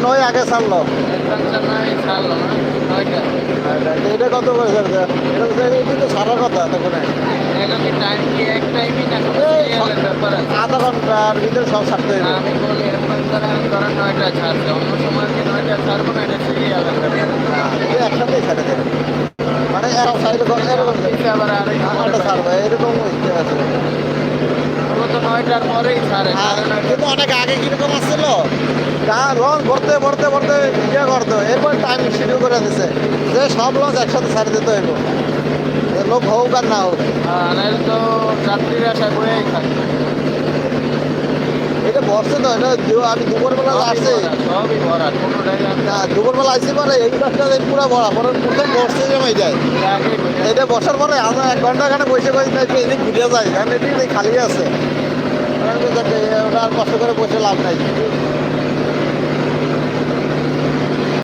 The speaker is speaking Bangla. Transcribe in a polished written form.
নয় আগে ছাড়লো? এটা কত করে ছাড়ছে? এটা তো ছাড়ার কথা তখন আধা ঘন্টার ভিতরে সব ছাড়তে হবে। আমি বলি এরকম ধরেন 9টা ছাড়ছে, অন্য সময় কি 9টা ছাড়বো না, এটা সিরিয়াল এটা একসাথেই ছেড়ে দেবে, মানে এরকম সাইডে এরকম আবার আরেক আমারটা ছাড়বে এরকম ইচ্ছে আছে। তো 9টার পরেই ছাড়ে, কিন্তু অনেক আগে কিরকম আসছিল, লঞ্চ ভরতে ভরতে ভরতে ইয়ে করতো, এরপর টাইম শিডিউল করে দিচ্ছে যে সব লঞ্চ একসাথে ছাড়ে দিতে হইব, লোক হোক আর না হোক। নাহলে তো যাত্রীরা আশা করেই থাকবে। এটা বসছে তো, এটা আমি দুপুরবেলা আসছি, সবই ভরা, কোনো না দুপুরবেলা আসছি পরে এই রাস্তা পুরো ভরা, পরে প্রথম বসতে জমে যায়। এটা বসার পরে আমরা 1 ঘন্টা এখানে বসে বসে এদিক ঘুরে যাই, কারণ এটি খালি আছে, ওটা আর কষ্ট করে বসে লাভ নাই।